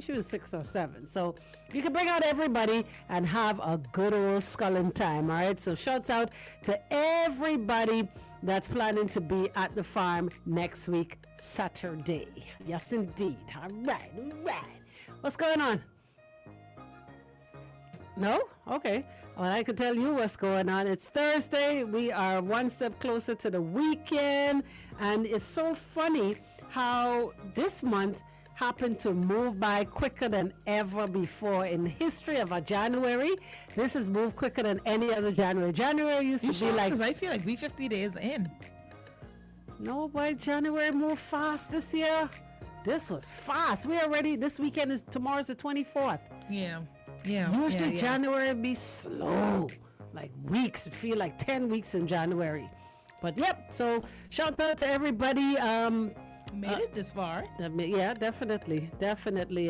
she was 6 or 7. So you can bring out everybody and have a good old sculling time. All right. So shouts out to everybody that's planning to be at the farm next week, Saturday. Yes, indeed. All right. All right. What's going on? No? Okay. Well, I can tell you what's going on. It's Thursday. We are one step closer to the weekend. And it's so funny how this month happened to move by quicker than ever before in the history of a January. This has moved quicker than any other January. January used to be like... Because I feel like we 50 days in. No, boy, January moved fast this year. This was fast. We already... This weekend is... Tomorrow's the 24th. Yeah. Yeah. Usually January be slow. Like weeks. It feel like 10 weeks in January. But yep. So shout out to everybody. Made it this far. Yeah, definitely.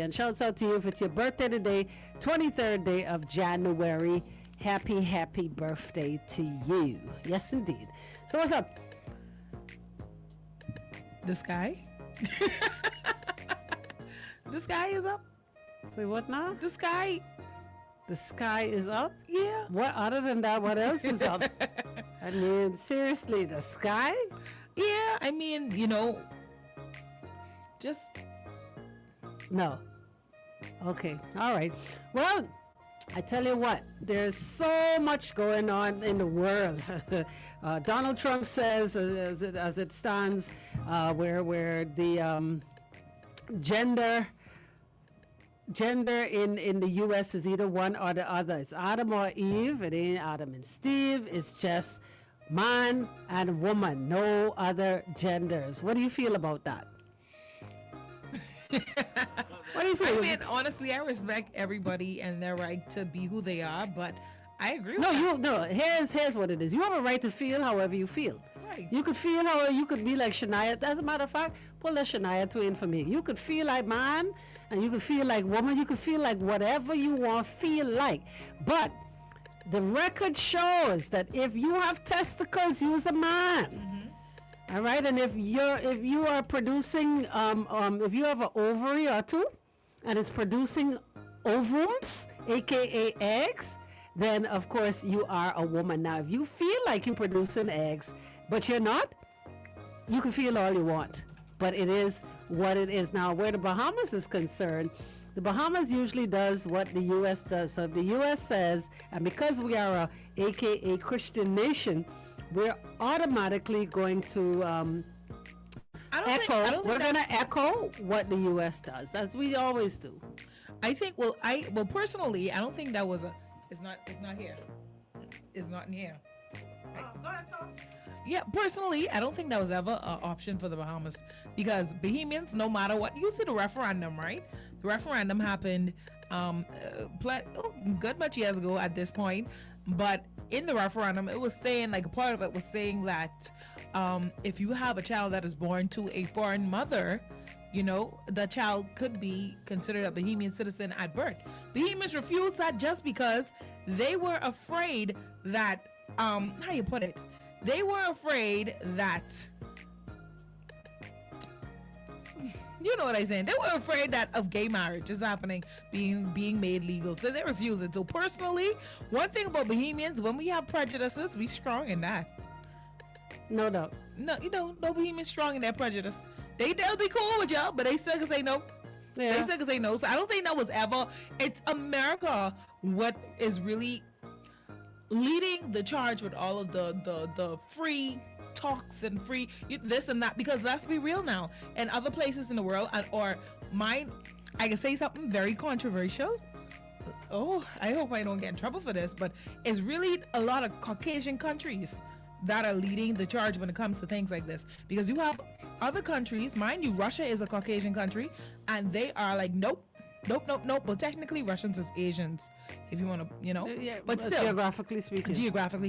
And shouts out to you if it's your birthday today, 23rd day of January. Happy birthday to you. Yes, indeed. So what's up? The sky. The sky is up. Say what now? The sky. The sky is up? Yeah. What other than that, what else is up? I mean, seriously, the sky? Yeah, I mean, just no. Okay. All right. Well, I tell you what, there's so much going on in the world. Donald Trump says, as it stands, where the gender in the U.S. is either one or the other. It's Adam or Eve. It ain't Adam and Steve. It's just man and woman. No other genders. What do you feel about that? What do you feel? I mean, honestly, I respect everybody and their right to be who they are, but I agree with that. Here's what it is. You have a right to feel however you feel. Right. You could feel how you could be like Shania. As a matter of fact, pull that Shania Twain for me. You could feel like man, and you could feel like woman. You could feel like whatever you want to feel like. But the record shows that if you have testicles, you're a man. Mm-hmm. All right, and if you are producing, if you have an ovary or two, and it's producing ovums, aka eggs, then of course you are a woman. Now, if you feel like you're producing eggs, but you're not, you can feel all you want. But it is what it is. Now, where the Bahamas is concerned, the Bahamas usually does what the U.S. does. So if the U.S. says, and because we are a aka Christian nation, we're automatically going to we're going to echo what the U.S. does, as we always do. I think. Well, personally, I don't think that was It's not here. It's not in here. Go ahead, Tom. Yeah, personally, I don't think that was ever an option for the Bahamas because Bahamians, no matter what, you see the referendum, right? The referendum happened good much years ago at this point, but in the referendum, it was saying, like, a part of it was saying that if you have a child that is born to a foreign mother, the child could be considered a Bahamian citizen at birth. Bahamians refused that just because they were afraid that, how you put it? They were afraid that, you know what I'm saying? They were afraid that of gay marriage is happening, being made legal. So they refused it. So personally, one thing about Bahamians, when we have prejudices, we strong in that. No doubt. No, no Bahamians strong in their prejudice. They'll be cool with y'all, but they still can say no. Yeah. They still can say no. So I don't think that was ever. It's America what is really leading the charge with all of the free talks and free this and that, because let's be real now, in other places in the world, I can say something very controversial. Oh, I hope I don't get in trouble for this, but it's really a lot of Caucasian countries that are leading the charge when it comes to things like this, because you have other countries, mind you, Russia is a Caucasian country, and they are like, nope. Well, technically, Russians is Asians, if you want to, yeah, but still, geographically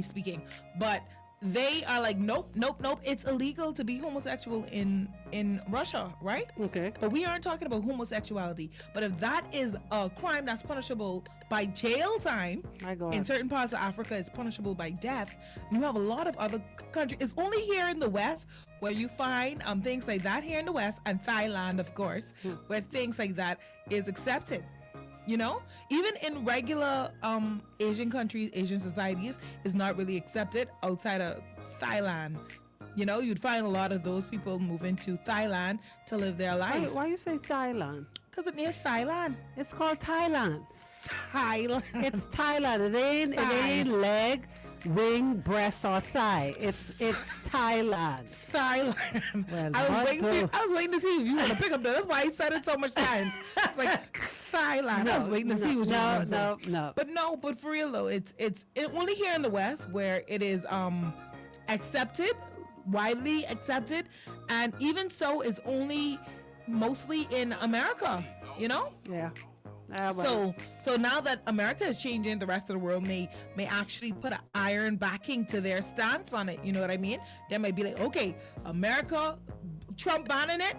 speaking. But they are like, nope, nope, nope. It's illegal to be homosexual in Russia, right? Okay. But we aren't talking about homosexuality. But if that is a crime that's punishable by jail time, My God. in certain parts of Africa, it's punishable by death. You have a lot of other countries. It's only here in the West where you find things like that here in the West, and Thailand, of course, where things like that is accepted. You know, even in regular Asian countries, Asian societies, is not really accepted outside of Thailand. You know, you'd find a lot of those people moving to Thailand to live their life. Why you say Thailand? Because it near Thailand. It's called Thailand. Thailand. It's Thailand. It ain't leg, wing, breast, or thigh. It's Thailand. Thailand. Well, I was waiting to see if you want to pick up that. That's why I said it so much times. It's like Thailand. I was waiting to see what you were going to say. No. But for real though, it's only here in the West where it is accepted, widely accepted, and even so, it's only mostly in America. You know. Yeah. So now that America is changing, the rest of the world may actually put an iron backing to their stance on it. You know what I mean? They might be like, okay, America, Trump banning it.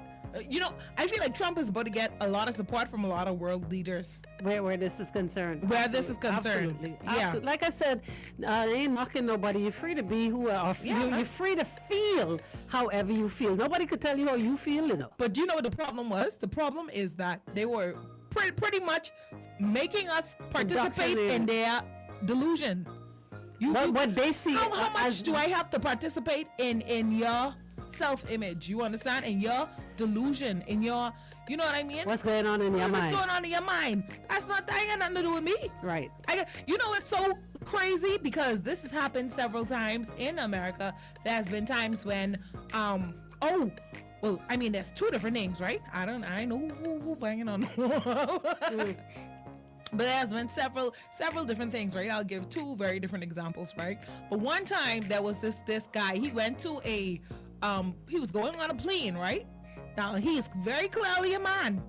You know, I feel like Trump is about to get a lot of support from a lot of world leaders. Where this is concerned. This is concerned. Absolutely. Yeah. Like I said, ain't knocking nobody. You're free to be who are. You're free to feel however you feel. Nobody could tell you how you feel, you know. But do you know what the problem was? The problem is that they were pretty much making us participate in their delusion. What they see. How much do I have to participate in your self-image? You understand? In your delusion, in your, you know what I mean? What's going on in your mind? What's going on in your mind? That ain't got nothing to do with me. Right. You know, it's so crazy because this has happened several times in America. There's been times when, well, I mean, there's two different names, right? I know who banging on the wall. But there's been several different things, right? I'll give two very different examples, right? But one time there was this guy. He went to he was going on a plane, right? Now he's very clearly a man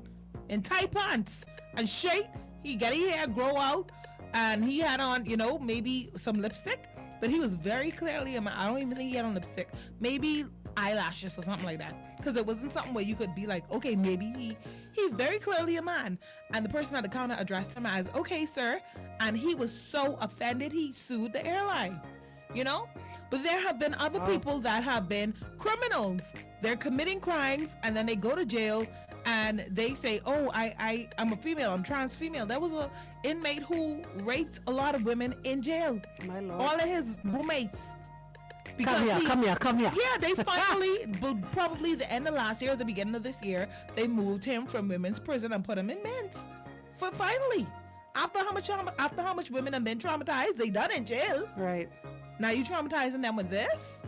in tight pants and straight. He got his hair grow out, and he had on, you know, maybe some lipstick. But he was very clearly a man. I don't even think he had on lipstick. Maybe eyelashes or something like that, because it wasn't something where you could be like, okay, maybe he's very clearly a man. And the person at the counter addressed him as, okay, sir, and he was so offended he sued the airline, you know. But there have been other people that have been criminals. They're committing crimes and then they go to jail and they say, oh, I'm a female, I'm trans female. There was a inmate who raped a lot of women in jail. My Lord. All of his roommates. Come here. Yeah, they finally, probably the end of last year or the beginning of this year, they moved him from women's prison and put him in men's. For finally, after how much women have been traumatized, they done in jail. Right. Now you traumatizing them with this?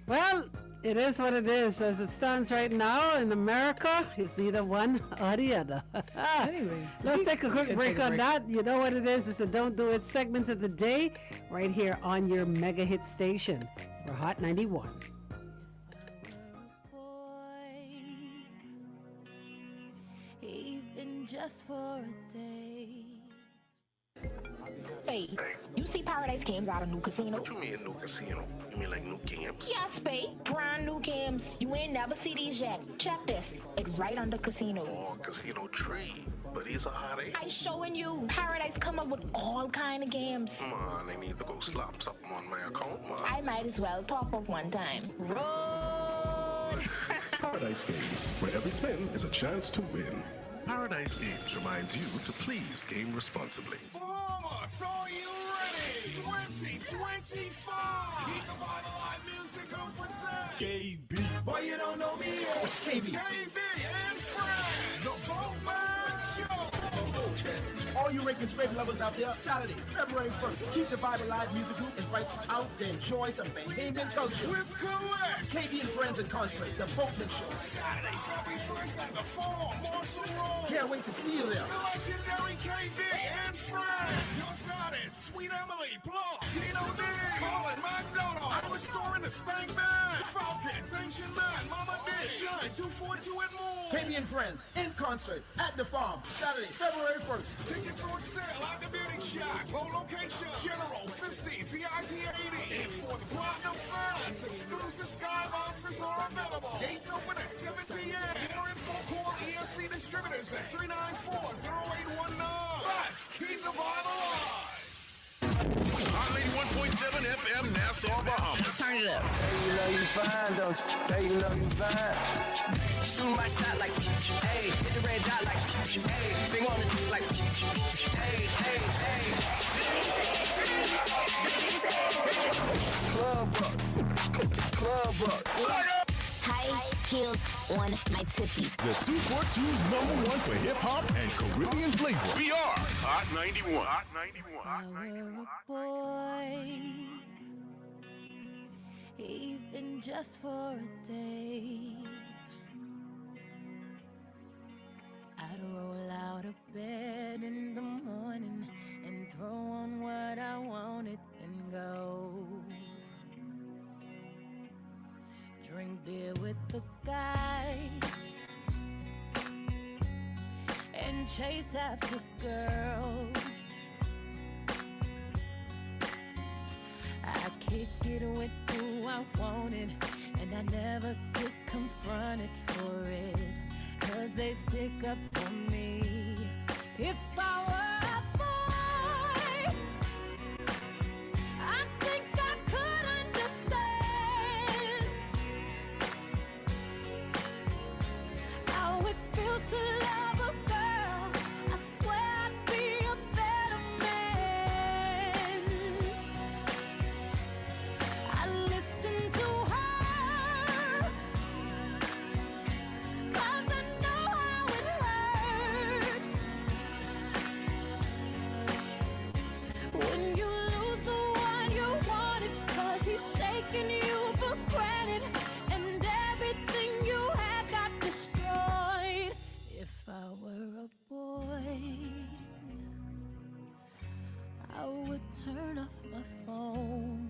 Well, it is what it is. As it stands right now in America, it's either one or the other. Anyway, let's take a quick break on that. You know what it is? It's a Don't Do It segment of the day right here on your mega hit station for Hot 91. Even just for a day. Hey, you see Paradise Games out of new casino? What you mean new casino? You mean like new games? Yes, Spade. Brand new games. You ain't never see these yet. Check this. It's right under casino. Oh, casino tree. But these are hot, eh? I showing you. Paradise come up with all kind of games. Come on, I need to go slap something on my account, man. I might as well top up one time. Roll! Paradise Games, where every spin is a chance to win. Paradise Games reminds you to please game responsibly. Bombers, are you ready? 2025. Keep the Bible Live Music Group present KB. Why you don't know me? It's KB. KB and friends. The Boatman Show. All you Rankin Scrape lovers out there, Saturday, February 1st, Keep the Bible Live Music Group invites you out to enjoy some Bahamian culture. With Collect. KB and Friends in concert, The Boatman Show. Saturday, February 1st at the Farm, Marshall Road. Can't wait to see you there. The legendary KB and Friends. Just added Sweet Emily, plus Gino D, Colin McDonald. I'm restoring the Spank Man, Falcons, Ancient Man, Mama D, Shine 242 and more. KB and Friends in concert at the Farm, Saturday, February 1st. Tickets on sale at the Beauty Shack. Low location, General 50, VIP 80. And for the Platinum fans, exclusive skyboxes are available. Gates open at 7 p.m. More info, call ESC Distributors at 394-0819. Let's keep the vibe alive. Hot 91.7 FM, Nassau, Bahamas. Turn it up. Hey, you know you fine, don't you? Hey, you know you fine. Shoot my shot like, hey, hit the red dot like, hey, finger on the like, hey, hey, hey. Club up. High heels on my tippies. The 242's #1 for hip hop and Caribbean flavor. We are Hot 91. Hot 91. Hot I 91. were a boy, even just for a day, I'd roll out of bed in the morning and throw on what I wanted and go. Drink beer with the guys and chase after girls. I kick it with who I wanted, and I never get confronted for it, 'cause they stick up for me. If I were a boy, I think I could understand how it feels to love a girl. I swear I'd be a better man. I listen to her, 'cause I know how it hurts when you lose the one you wanted, 'cause he's taking you for granted, and everything you had got destroyed. If I were a boy, I would turn off my phone,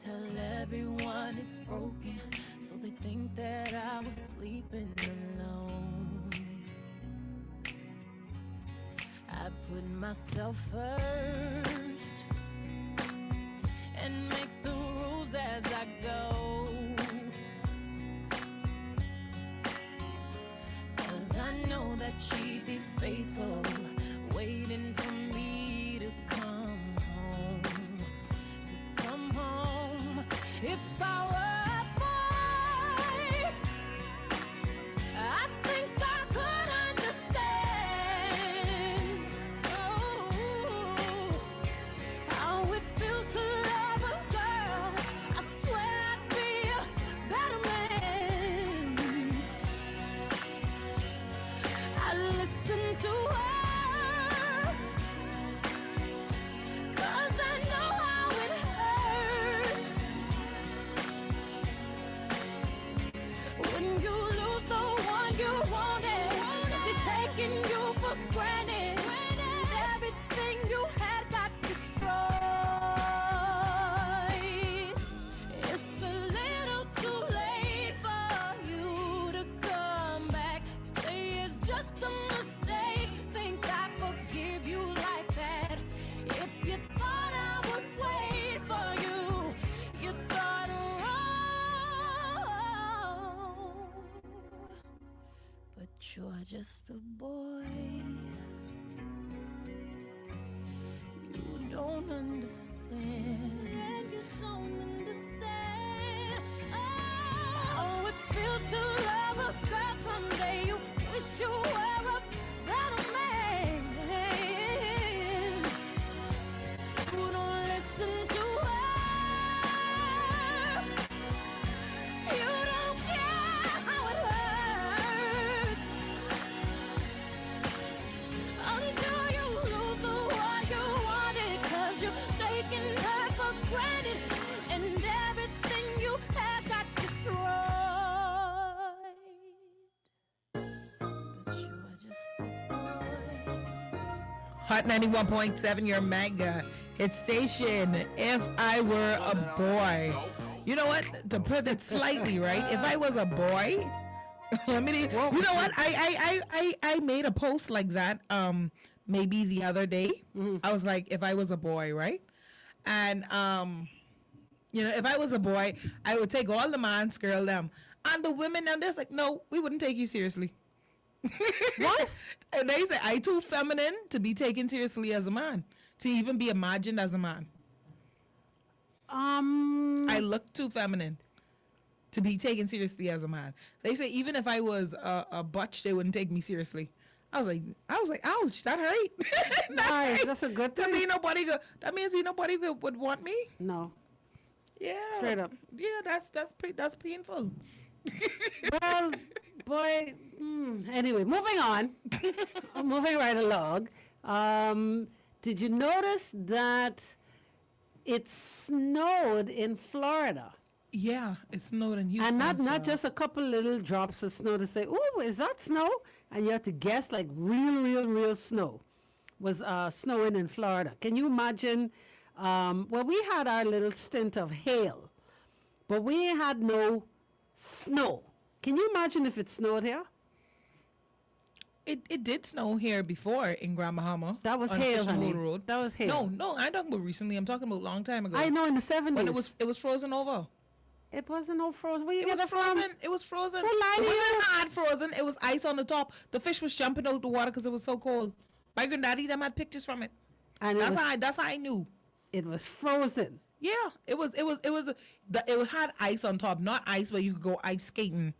tell everyone it's broken, so they think that I was sleeping alone. I put myself first and make the rules as I go, 'cause I know that she'd be faithful, waiting for me to come home, If I were a boy, I think I could understand how it feels to love a girl. I swear I'd be a better man. I listen to her, 'cause I know how it hurts when you lose the one you wanted. It's taking you for granted. Everything you had got destroyed. It's a little too late for you to come back. Say it's just a mistake. Think I forgive you like that. If you thought I would wait for you, you thought wrong. But you're just a boy. You don't understand. You don't understand. Oh, it feels to love a girl someday. You wish you were a better man. You don't listen to her. You don't care how it hurts until you lose the one you wanted, 'cause you're taking her for granted, and everything you had got destroyed. But you're just a boy. Hot 91.7, your mega hit station. If I were a boy. You know what? To put it slightly, right? If I was a boy, You know what? I made a post like that maybe the other day. I was like, if I was a boy, right? And if I was a boy, I would take all the man's girl them. And the women them, they're like, no, we wouldn't take you seriously. What? And they say I too feminine to be taken seriously as a man, to even be imagined as a man. I look too feminine to be taken seriously as a man. They say even if I was a butch, they wouldn't take me seriously. I was like, ouch, that hurt. Nice, that's a good thing. That means nobody would want me. No. Yeah. Straight up. Yeah, that's painful. Well, boy. Anyway, moving on. Moving right along. Did you notice that it snowed in Florida? Yeah, it snowed in Houston. And not just a couple little drops of snow to say, "Ooh, is that snow?" And you have to guess like real snow was snowing in Florida. Can you imagine? Well, we had our little stint of hail, but we had no snow. Can you imagine if it snowed here? It did snow here before in Grand Bahama. That was on hail, Fishing honey. Boat Road. That was hail. No, I'm talking about recently. I'm talking about a long time ago. I know, in the 70s. When it was frozen over. It wasn't no frozen. Where you It get was it from? frozen. It was frozen. Who lied to It you? wasn't hard frozen. It was ice on the top. The fish was jumping out the water because it was so cold. My granddaddy them had pictures from it. And That's how I knew. It was frozen. Yeah, it had ice on top, not ice where you could go ice skating.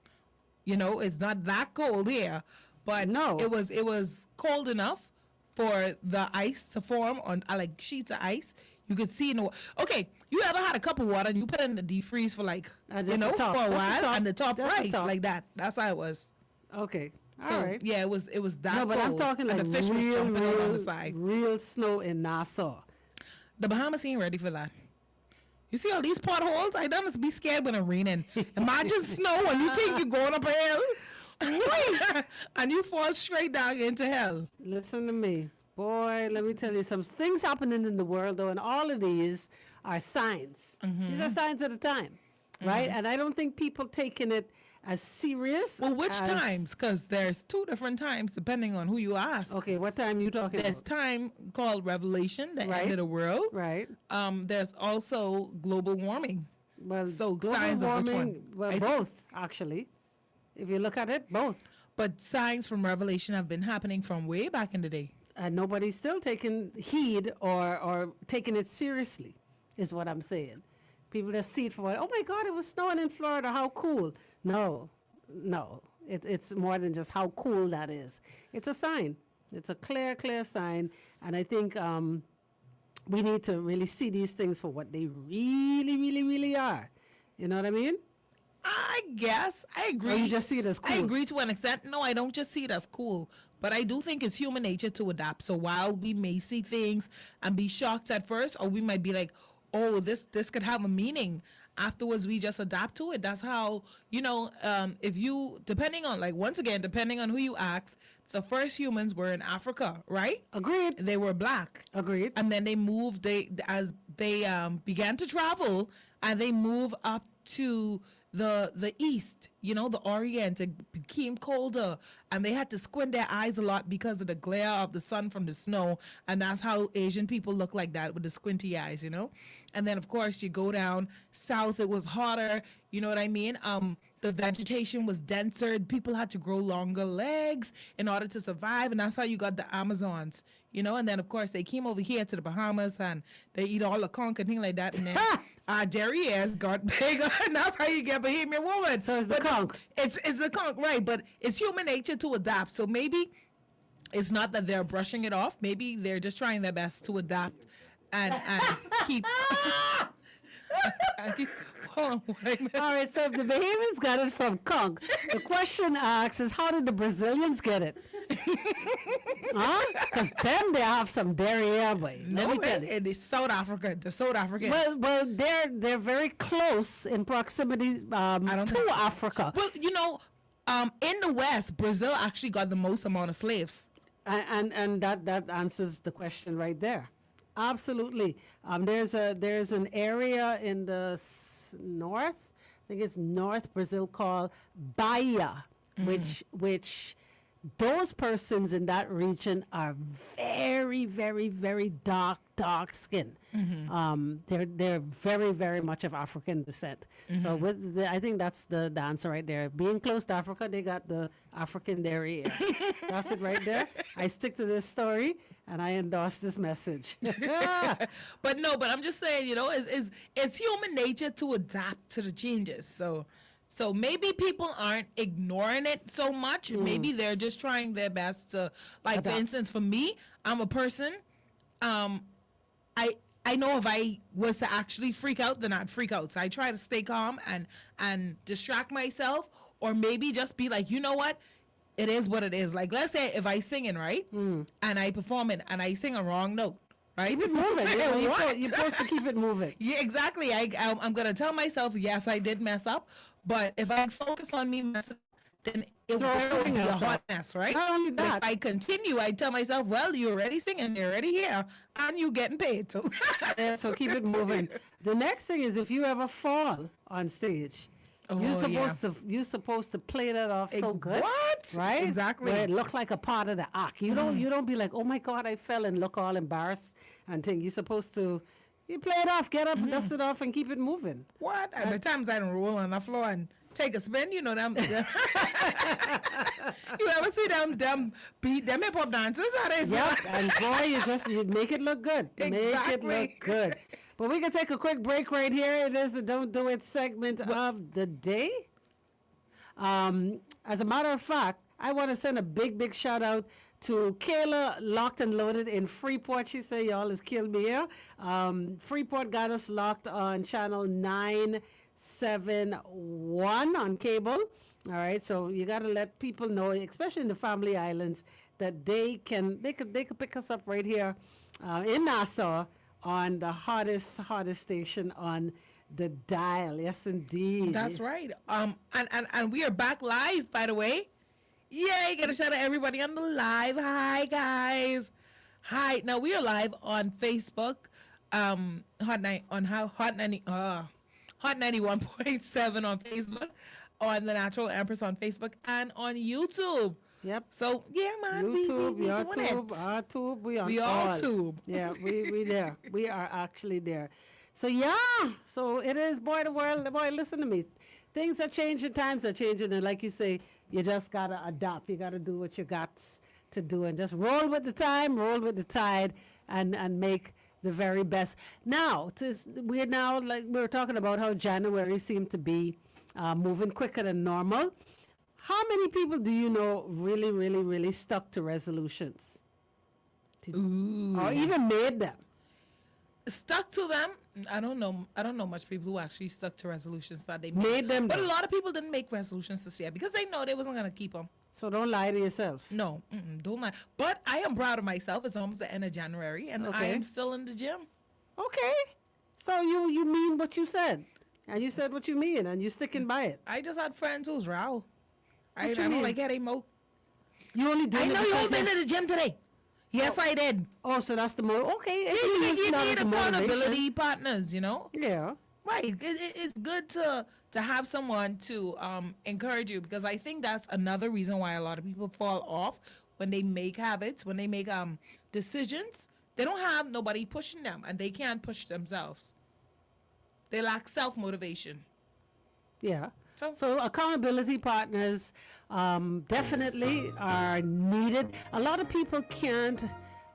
It's not that cold here, but No. it was cold enough for the ice to form on like sheets of ice. You could see okay. You ever had a cup of water and you put it in the deep freeze for like just the top. for a That's the while top. and the top That's the right top. like that. That's how it was. Okay. All So right. yeah, it was that No, but I'm cold, talking like and the fish was jumping out on the side. real snow in Nassau. The Bahamas ain't ready for that. You see all these potholes? I don't be scared when it's raining. Imagine snow and you think you're going up a hill. And you fall straight down into hell. Listen to me. Boy, let me tell you some things happening in the world, though, and all of these are signs. These are signs of the time, right? And I don't think people taking it as serious. Well, which as, times? Because there's two different times depending on who you ask. Okay, what time you talking There's about? time called Revelation, the Right. end of the world. Right. There's also global warming. Well, So global signs of which one? warming, well, I- both, actually. If you look at it, both. But signs from Revelation have been happening from way back in the day. And nobody's still taking heed or taking it seriously, is what I'm saying. People just see it for, oh my God, it was snowing in Florida, how cool. No. It's more than just how cool that is. It's a sign. It's a clear sign. And I think we need to really see these things for what they really are. You know what I mean? I guess I agree. Or you just see it as cool? I agree to an extent. No, I don't just see it as cool, but I do think it's human nature to adapt. So while we may see things and be shocked at first, or we might be like, "Oh, this could have a meaning." Afterwards, we just adapt to it. That's how if you depending on who you ask, the first humans were in Africa, right? Agreed. They were black. Agreed. And then they moved. As they began to travel, and they move up to the east, the Orient. It became colder, and they had to squint their eyes a lot because of the glare of the sun from the snow, and that's how Asian people look like that, with the squinty eyes. And then of course you go down south, it was hotter, you know what I mean? The vegetation was denser, people had to grow longer legs in order to survive, and that's how you got the Amazons. And then of course they came over here to the Bahamas and they eat all the conch and things like that, and then our derrieres got bigger, and that's how you get Bahamian woman. So it's the conch. It's the conch, right? But it's human nature to adapt. So maybe it's not that they're brushing it off. Maybe they're just trying their best to adapt and keep. Hold on, wait a minute. All right, so if the Bahamians got it from conch, the question asks is, how did the Brazilians get it? Huh? Because them, they have some derriere, boy. Let me tell you. And it's South Africa. The South Africans. Well, they're very close in proximity to Africa. Well, in the West, Brazil actually got the most amount of slaves. And that answers the question right there. Absolutely. There's an area in the north, I think it's North Brazil, called Bahia. which those persons in that region are very, very, very dark skin. They're very, very much of African descent. So I think that's the answer right there. Being close to Africa, they got the African dairy. That's it right there. I stick to this story and I endorse this message. But I'm just saying, it's human nature to adapt to the changes. So maybe people aren't ignoring it so much. Maybe they're just trying their best to, like, for instance, for me, I'm a person, I know if I was to actually freak out, then I'd freak out. So I try to stay calm and distract myself, or maybe just be like, you know what? It is what it is. Like, let's say if I singing, right? And I perform it and I sing a wrong note. Right? Keep it moving. You're supposed to keep it moving. Yeah, exactly. I'm going to tell myself, yes, I did mess up. But if I focus on me messing up, then it will be a hot mess, right? Not only that. If I continue, I tell myself, well, you're already singing, you're already here, and you're getting paid. So, so keep it moving. The next thing is if you ever fall on stage, you're supposed to play that off so good. What? Right? Exactly. Where it looked like a part of the act. You don't be like, oh my God, I fell, and look all embarrassed and think. You're supposed to play it off, get up, dust it off, and keep it moving. What? And the times I don't roll on the floor and take a spin, you know them. You ever see them hip hop dancers? Yep, and boy, you make it look good. Exactly. Make it look good. But we can take a quick break right here. It is the Don't Do It segment of the day. As a matter of fact, I want to send a big shout out to Kayla, locked and loaded in Freeport. She said, y'all has killed me here. Freeport got us locked on channel 971 on cable. All right, so you got to let people know, especially in the Family Islands, that they could pick us up right here in Nassau on the hottest station on the dial. Yes, indeed. That's right. And we are back live, by the way. Yay, gotta shout out everybody on the live. Hi, guys. Hi. Now, we are live on Facebook, Hot 91.7 on Facebook, on The Natural Empress on Facebook, and on YouTube. Yep. So, yeah, man. YouTube, we our tube, we all all. tube. Yeah, we there. We are actually there. So, yeah. So, it is, boy, the world. Boy, listen to me. Things are changing, times are changing, and like you say, you just got to adapt. You got to do what you got to do and just roll with the time, roll with the tide, and make the very best. Now, we were talking about how January seemed to be moving quicker than normal. How many people do you know really, really, really stuck to resolutions? Or even made them? Stuck to them? I don't know much people who actually stuck to resolutions that they made them. But a lot of people didn't make resolutions this year because they know they wasn't going to keep them. So don't lie to yourself. No, don't lie. But I am proud of myself. It's almost the end of January, and I am still in the gym. Okay. So you mean what you said, and you said what you mean, and you sticking by it. I just had friends who's row. I don't like getting mo. You only do. I know you been to the gym today. Yes, I did. Oh, so that's the more. Okay. Yeah, you need accountability partners, you know? Yeah. Right. It's good to have someone to encourage you, because I think that's another reason why a lot of people fall off when they make habits, when they make decisions. They don't have nobody pushing them, and they can't push themselves. They lack self-motivation. Yeah. So accountability partners definitely are needed. A lot of people can't,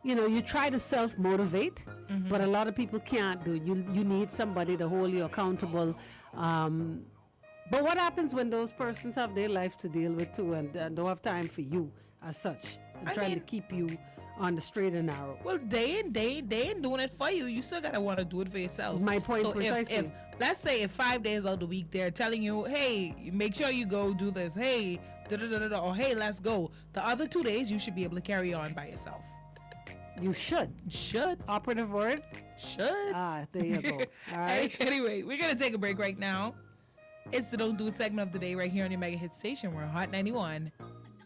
you try to self-motivate, but a lot of people can't do. You need somebody to hold you accountable. But what happens when those persons have their life to deal with too, and don't have time for you as such, and trying to keep you on the straight and narrow? Well, they ain't doing it for you. You still gotta want to do it for yourself. My point precisely. If let's say if 5 days out of the week they're telling you, hey, make sure you go do this, hey, or hey, let's go. The other 2 days you should be able to carry on by yourself. You should. Operative word? Should. There you go. All right. Anyway, we're gonna take a break right now. It's the Don't Do It segment of the day right here on your mega hit station. We're Hot 91.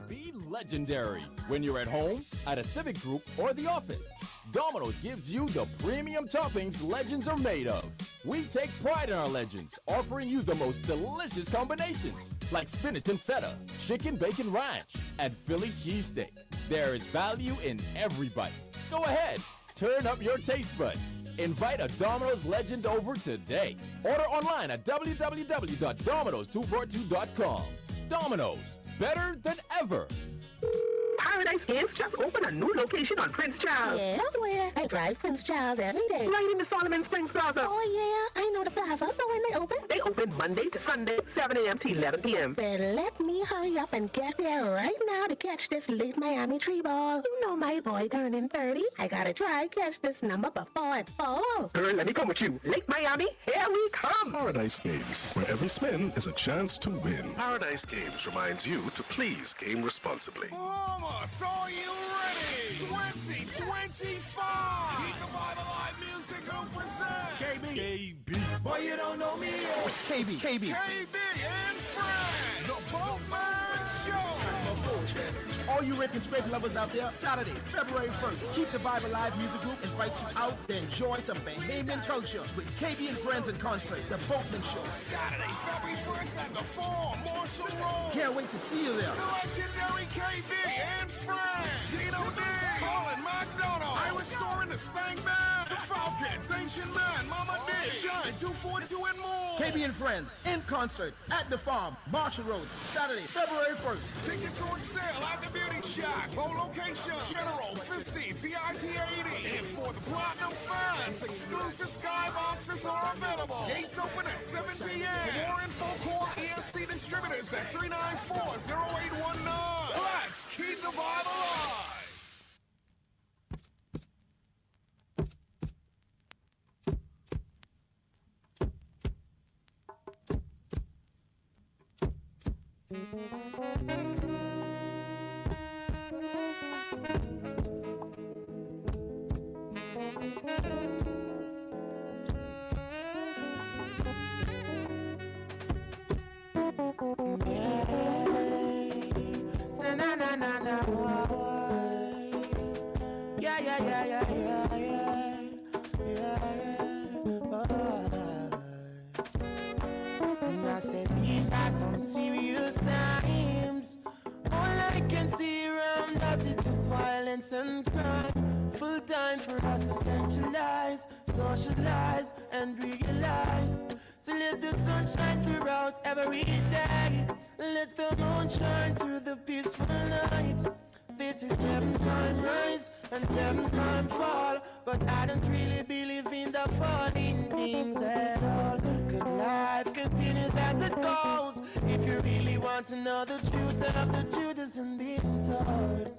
Be legendary when you're at home, at a civic group, or the office. Domino's gives you the premium toppings legends are made of. We take pride in our legends, offering you the most delicious combinations, like spinach and feta, chicken bacon ranch, and Philly cheesesteak. There is value in every bite. Go ahead, turn up your taste buds. Invite a Domino's legend over today. Order online at www.domino's242.com. Domino's, better than ever. Paradise Games just opened a new location on Prince Charles. Yeah, where? I drive Prince Charles every day. Right in the Solomon Springs Plaza. Oh, yeah, I know the plaza. So when they open? They open Monday to Sunday, 7 a.m. to 11 p.m. Well, let me hurry up and get there right now to catch this late Miami tree ball. You know my boy turning 30. I gotta try catch this number before it falls. Girl, let me come with you. Lake Miami, here we come. Paradise Games, where every spin is a chance to win. Paradise Games reminds you to please game responsibly. Bahamas, are you ready? 2025. Keep the Bible Live Music Who present KB. Boy, you don't know me yet. KB and friends. The Boatman Show. All you rip and scrape lovers out there, Saturday, February 1st, Keep the Bible Live Music Group invites you out to enjoy some Bahamian culture with KB and Friends in concert, The Boatman Show. Saturday, February 1st at the Farm, Marshall Road. Can't wait to see you there. The legendary KB and Friends. Gino D. Colin McDonald. Irish Scoring, the Spank Band. The Falcons, Ancient Man, Mama D. Shine, 242 and more. KB and Friends in concert at the Farm, Marshall Road, Saturday, February 1st. Tickets on sale at the Beauty Shack. Both locations, General 50, VIP 80. And for the Platinum fans, exclusive skyboxes are available. Gates open at 7 p.m. For more info, call ESC Distributors at 394-0819. Let's keep the Bible alive. I said these are some serious times. All I can see around us is just violence and crime. Full time for us to centralize, socialize, and realize. So let the sun shine throughout every day. Let the moon shine through the peaceful nights. This is 7 times rise and 7 times fall. But I don't really believe in the falling things at all. Cause life continues as it goes. If you really want to know the truth of the truth isn't being told.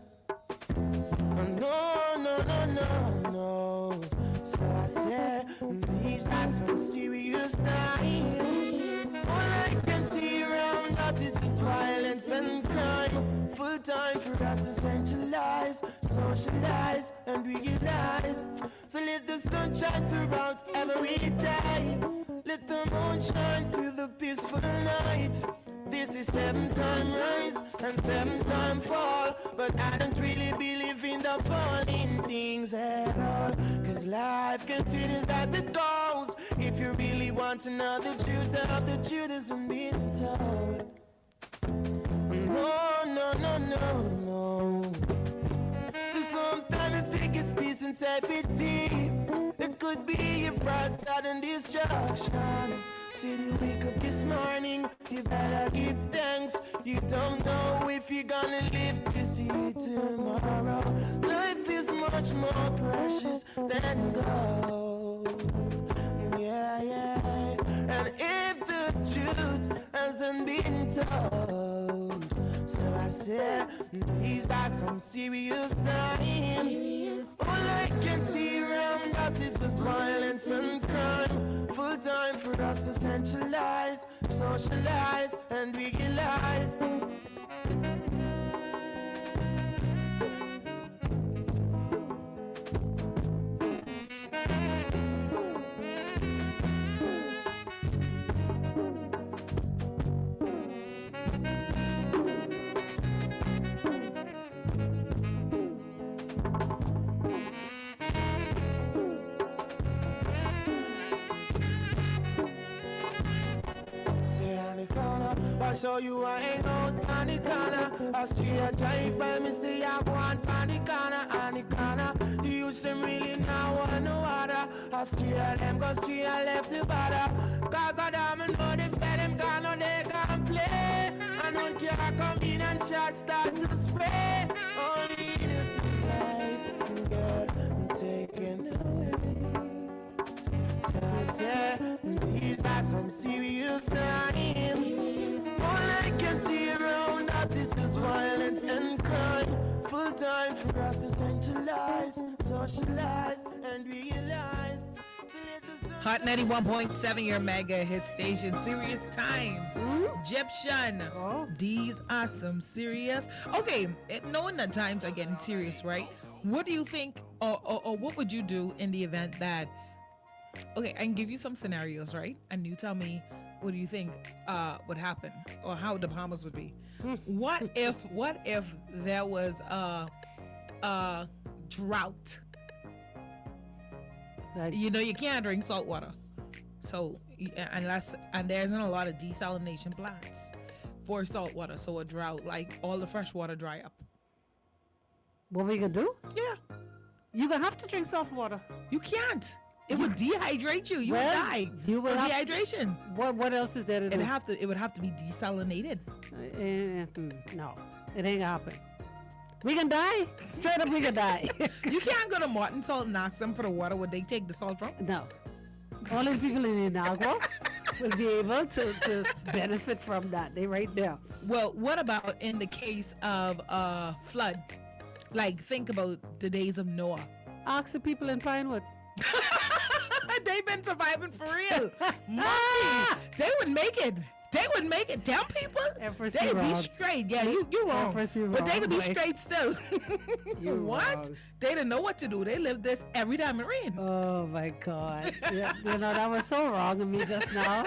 No. So I said, these are some serious times. All I can see around us is just violence and crime. Full time for us to centralize, socialize, and realize. So let the sun shine throughout every day. Let the moon shine through the peaceful night. This is 7 times rise and 7 times fall. But I don't really believe in the falling things at all. Cause life continues as it goes. If you really want to know the truth of the truth isn't being told. No. So sometimes I think it's peace and safety. It could be a frost sudden destruction. See you wake up this morning, you better give thanks. You don't know if you're gonna live to see tomorrow. Life is much more precious than gold. Yeah. And if the truth hasn't been told, so I said, these are some serious times. All I can see around us is just violence and crime. Full time for us to centralize, socialize, and realize. show you I ain't out on the corner. Austria drive by me, say I want on the corner, on the corner. The youth them really now want no water. Austria them go straight and left the border. Cause I don't know them say them gone on they can play. And one car come in and shots start to spray. Only innocent life, girl, I'm taking away. So I said, these are some serious times. All I can see around us is just violence and crime. Full time for us to centralize, socialize, and realize. Hot 91.7, your mega hit station. Serious times. Egyptian. These are some serious. Okay, knowing that times are getting serious, right? What do you think, or what would you do in the event that? Okay, I can give you some scenarios, right? And you tell me what do you think would happen or how the Bahamas would be. What if there was a drought? You know you can't drink salt water, so and there isn't a lot of desalination plants for salt water, so a drought, like all the fresh water dry up. What we gonna do? Yeah, you gonna have to drink salt water. You can't. It would dehydrate you. You would die. You would dehydration. What else is there to do? It would have to be desalinated. No, it ain't gonna happen. We can die. Straight up, we can die. You can't go to Martin Salt and ask them for the water. Would they take the salt from? No. Only people in Inagua will be able to benefit from that. They right there. Well, what about in the case of flood? Like, think about the days of Noah. Ask the people in Pinewood. They've been surviving for real. Mommy, they would make it. They would make it. Damn people, they'd be straight. Yeah, you're wrong. But they could be straight still. What? Wrong. They didn't know what to do. They lived this every time it rained. Oh my God. Yeah, you know, that was so wrong of me just now.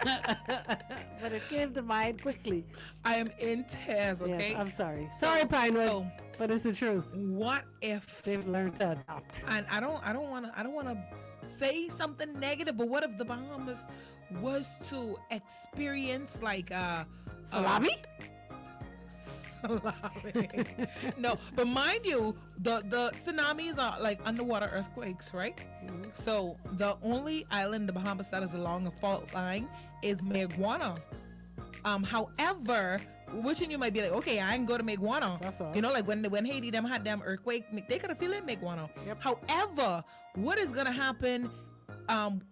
But it came to mind quickly. I am in tears, okay? Yes, I'm sorry. Sorry, Pinewood. But it's the truth. What if they've learned to adapt? And I don't wanna say something negative, but what if the Bahamas was to experience like salami? Salami. No, but mind you, the tsunamis are like underwater earthquakes, right? Mm-hmm. So the only island the Bahamas that is along a fault line is Mayaguana. However, which you might be like, okay, I can go to Mayaguana. That's all. You know, like when Haiti them had them earthquake, they could have feel in Mayaguana. Yep. However, what is gonna happen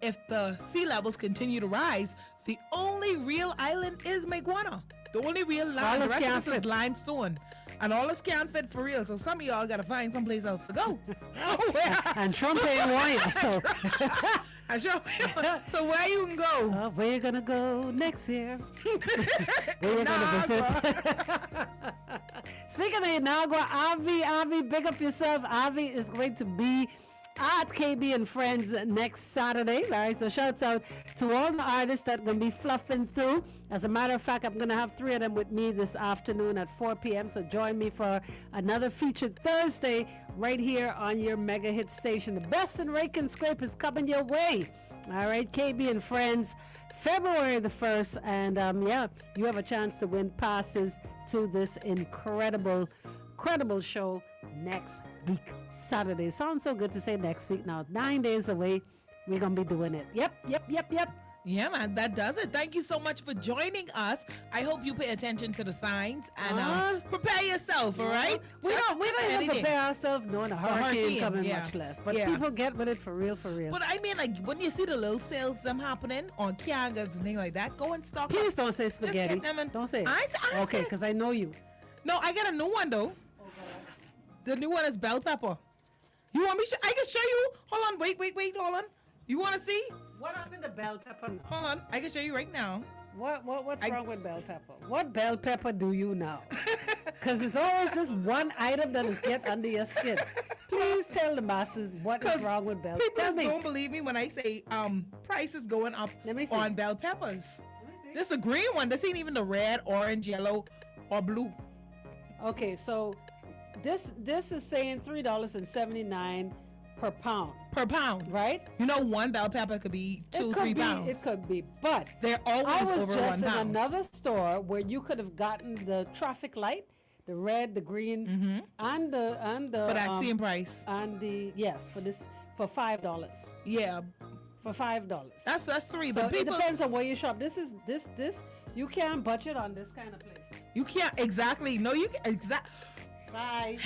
if the sea levels continue to rise? The only real island is Mayaguana. The only real land, the rest of this is limestone. And all this can't fit for real. So some of y'all gotta find someplace else to go. And Trump ain't want you, so. So where you can go? Where you gonna go next year? Where you gonna visit? Speaking of Inagua, Avi, big up yourself. Avi is going to be at KB and Friends next Saturday. All right, so shouts out to all the artists that are going to be fluffing through. As a matter of fact, I'm going to have 3 of them with me this afternoon at 4 p.m. So join me for another featured Thursday right here on your mega hit station. The best in Rake and Scrape is coming your way. All right, KB and Friends, February the 1st. And yeah, you have a chance to win passes to this incredible show next week, Saturday. Sounds so good to say next week now. 9 days away, we're going to be doing it. Yep. Yeah, man, that does it. Thank you so much for joining us. I hope you pay attention to the signs and prepare yourself, all right? We don't even prepare ourselves knowing a hurricane coming, much less. But people get with it for real. But I mean, like, when you see the little sales happening on Kiangas and things like that, go and stock Please don't say spaghetti. Don't say it. Okay, because I know you. No, I got a new one, though. The new one is bell pepper. You want me? I can show you. Hold on. Wait. Hold on. You want to see? What happened to bell pepper? Hold on. I can show you right now. What's wrong with bell pepper? What bell pepper do you know? Because it's always this one item that is get under your skin. Please tell the masses what is wrong with bell pepper. People don't believe me when I say prices going up on bell peppers. This is a green one. This ain't even the red, orange, yellow, or blue. Okay, so this is saying $3.79 per pound. Per pound, right? You know, one bell pepper could be 2-3 pounds. It could be, but they're always I was over just 1 in pound. another store where you could have gotten the traffic light, the red, the green, and the for that same price. And the for $5. Yeah, for $5. That's three. So But people, it depends on where you shop. This you can't budget on this kind of place. you can't exactly. No, you Bye.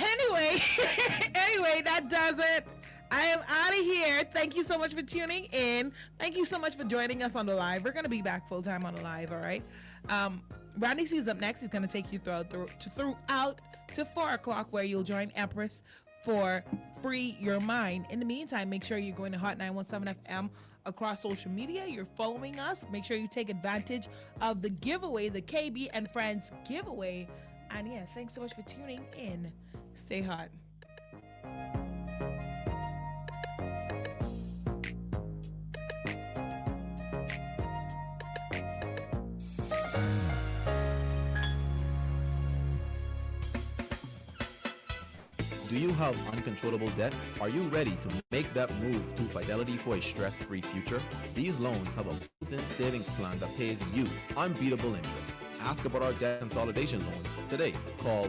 Anyway, that does it. I am out of here. Thank you so much for tuning in. Thank you so much for joining us on the live. We're gonna be back full time on the live. All right. Rodney C is up next. He's gonna take you throughout to 4 o'clock, where you'll join Empress for Free Your Mind. In the meantime, make sure you're going to Hot 917 FM across social media. You're following us. Make sure you take advantage of the giveaway, the KB and Friends giveaway. And yeah, thanks so much for tuning in. Stay hot. Do you have uncontrollable debt? Are you ready to make that move to Fidelity for a stress-free future? These loans have a built-in savings plan that pays you unbeatable interest. Ask about our debt consolidation loans today. Call